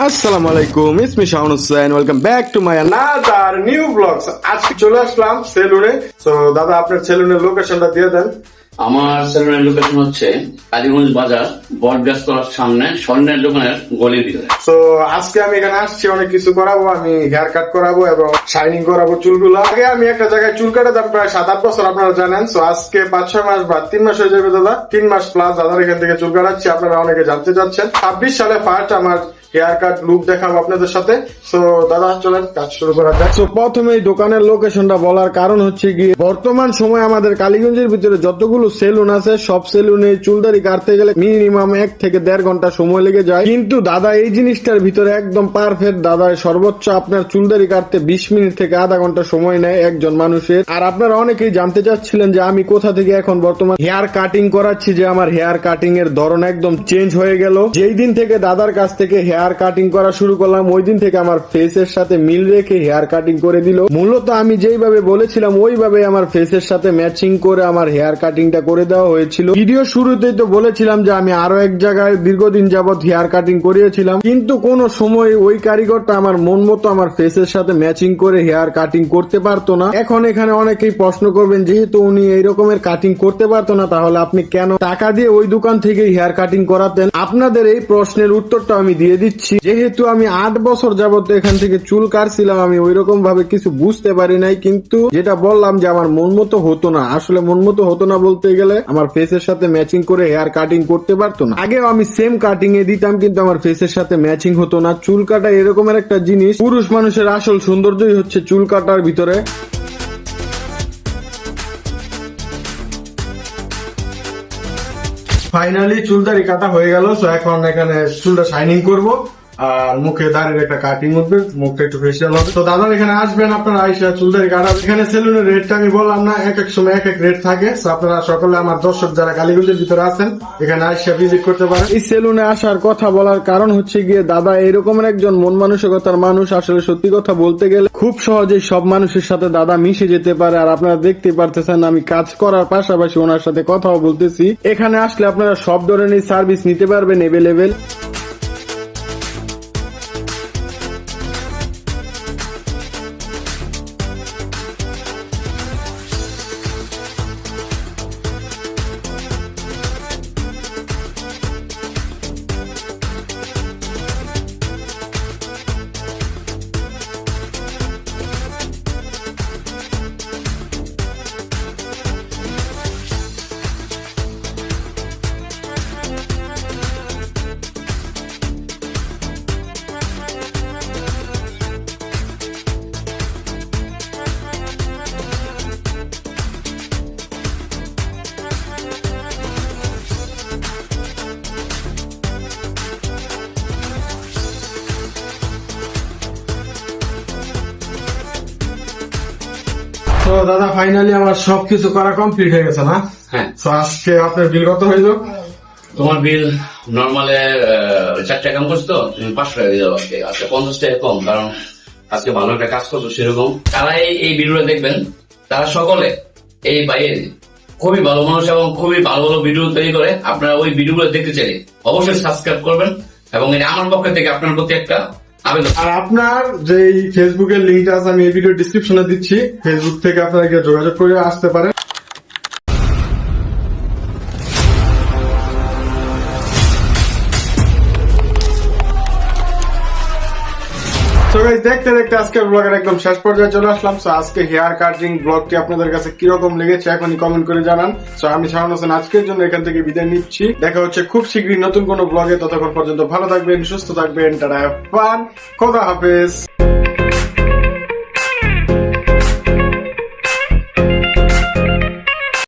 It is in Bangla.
আসসালামু আলাইকুম, it's me Shaon Hossain. Welcome back to my another new blogs. আজকে চলে আসলাম সেলুনে। তো দাদা আপনার সেলুনের লোকেশনটা দিয়ে দেন। আমার সেলুনের লোকেশন হচ্ছে কালীগঞ্জ বাজার বটগাছ তলার সামনে স্বর্ণের দোকানের গলির ভিতরে। তো আজকে আমি এখানে আসছি অনেক কিছু করাবো, আমি হেয়ার কাট করাবো এবং শাইনিং করাবো চুলগুলো। আগে আমি একটা জায়গায় চুল কাটাতাম প্রায় 7-8 বছর, আপনারা জানেন। তো আজকে 5-6 মাস বা 3 মাস হয়ে যাবে দাদা, 3 মাস প্লাস দাদার এখান থেকে চুল কাটাচ্ছি। আপনারা অনেকে জানতে চাচ্ছেন। 26 সালে ফার্স্ট আমার হেয়ার কাট লুক দেখাবো আপনাদের সাথে। তো দাদা চলেন কাজ শুরু করা যাক। তো প্রথমে দোকানের লোকেশনটা বলার কারণ হচ্ছে গিয়ে বর্তমান সময় আমাদের কালীগঞ্জের ভিতরে যতগুলো সেলুন আছে সব সেলুনে চুলদারি কাটতে গেলে মিনিমাম 1 থেকে 1.5 ঘন্টা সময় লেগে যায়। কিন্তু দাদা এই জিনিসটার ভিতরে একদম পারফেক্ট। দাদা সর্বোচ্চ আপনার চুলদারি কাটতে 20 মিনিট থেকে আধা ঘন্টা সময় নেয় একজন মানুষের। আর আপনারা অনেকেই জানতে চাচ্ছিলেন যে আমি কোথা থেকে এখন বর্তমান হেয়ার কাটিং করাচ্ছি, যে আমার হেয়ার কাটিং এর ধরন একদম চেঞ্জ হয়ে গেল। যেই দিন থেকে দাদার কাছ থেকে হেয়ার কাটিং করা শুরু করলাম ওই দিন থেকে আমার ফেসের সাথে মিল রেখে হেয়ার কাটিং করে দিল। মূলত আমি যেইভাবে বলেছিলাম ওইভাবে আমার ফেসের সাথে ম্যাচিং করে আমার হেয়ার কাটিংটা করে দেওয়া হয়েছিল। ভিডিও শুরুতেই তো বলেছিলাম যে আমি আরো এক জায়গায় দীর্ঘদিন যাবত হেয়ার কাটিং করিয়েছিলাম, কিন্তু কোন সময় ওই কারিগরটা আমার মন মতো আমার ফেসের সাথে ম্যাচিং করে হেয়ার কাটিং করতে পারতো না। এখন এখানে অনেকেই প্রশ্ন করবেন, যেহেতু উনি এই রকমের কাটিং করতে পারতো না তাহলে আপনি কেন টাকা দিয়ে ওই দোকান থেকে হেয়ার কাটিং করাতেন? আপনাদের এই প্রশ্নের উত্তরটা আমি দিয়ে দিচ্ছি। যেহেতু আমি 8 বছর যাবত এখান থেকে চুল কাটছিলাম, আমি ওই রকম ভাবে কিছু বুঝতে পারি নাই। কিন্তু যেটা বললাম যে আমার মন মতো হতো না, আসলে মন মতো হতো না বলতে গেলে আমার ফেসের সাথে ম্যাচিং করে হেয়ার কাটিং করতে পারতো না। আগেও আমি সেম কাটিং এ দিতাম কিন্তু আমার ফেসের সাথে ম্যাচিং হতো না। চুল কাটা এরকমের একটা জিনিস, পুরুষ মানুষের আসল সৌন্দর্যই হচ্ছে চুল কাটার ভিতরে। ফাইনালি চুলদারি কাটা হয়ে গেল। তো এখন এখানে চুলটা শাইনিং করব আর মুখে দাঁড়িয়ে একটা কাটিং উঠবে, মুখটা একটু ফেসিয়াল হবে। তো দাদা এখানে আসবেন, আপনারা আইসা চুলদারি কাটাবেন। এখানে সেলুনের রেটটা আমি বললাম না, এক এক সময় এক এক রেট থাকে। তো আপনারা সকলে আমার দর্শক যারা কালীগঞ্জের ভিতরে আছেন এখানে আইসা ভিজিট করতে পারেন। এই সেলুনে আসার কথা বলার কারণ হচ্ছে গিয়ে দাদা এরকমের একজন মন মানসিকতার মানুষ। আসলে সত্যি কথা বলতে গেলে খুব সহজেই সব মানুষের সাথে দাদা মিশে যেতে পারে। আর আপনারা দেখতে পারতেছেন আমি কাজ করার পাশাপাশি ওনার সাথে কথাও বলতেছি। এখানে আসলে আপনারা সব ধরনের সার্ভিস নিতে পারবেন এভেলেবেল। তো দাদা ফাইনালি আমার সবকিছু করা কমপ্লিট হয়ে গেছে না? হ্যাঁ। তো আজকে আপনার বিল কত হইল? তোমার বিল নর্মালে 4 টাকা কম করছো তো, তুমি 500 টাকা দিয়ে দাও আজকে। আজকে 50 টাকা কম, কারণ আজকে ভালো একটা কাজ করছো। সেরকম তারা এই ভিডিওটা দেখবেন, তারা সকলে এই বাইরে খুবই ভালো মানুষ এবং খুবই ভালো ভালো ভিডিও তৈরি করে। আপনারা ওই ভিডিওগুলো দেখতে চাইলে অবশ্যই সাবস্ক্রাইব করবেন এবং এটা আমার পক্ষ থেকে আপনার প্রতি একটা আবেদন। আর আপনার যে ফেসবুকের লিঙ্কটা আছে আমি এই ভিডিও ডিসক্রিপশনে দিচ্ছি, ফেসবুক থেকে আপনারা গিয়ে যোগাযোগ করে আসতে পারেন। দেখতে দেখতে আজকের ব্লগের একদম শেষ পর্যায়ে চলে আসলাম। তো আজকে হেয়ার কাটিং ব্লগটি আপনাদের কাছে কিরকম লেগেছে এখনই কমেন্ট করে জানান। তো আমি শাওন হোসেন আজকের জন্য এখান থেকে বিদায় নিচ্ছি। দেখা হচ্ছে খুব শীঘ্রই নতুন কোনো ব্লগে। ততক্ষণ পর্যন্ত ভালো থাকবেন, সুস্থ থাকবেন। টাটা, খোদা হাফেজ।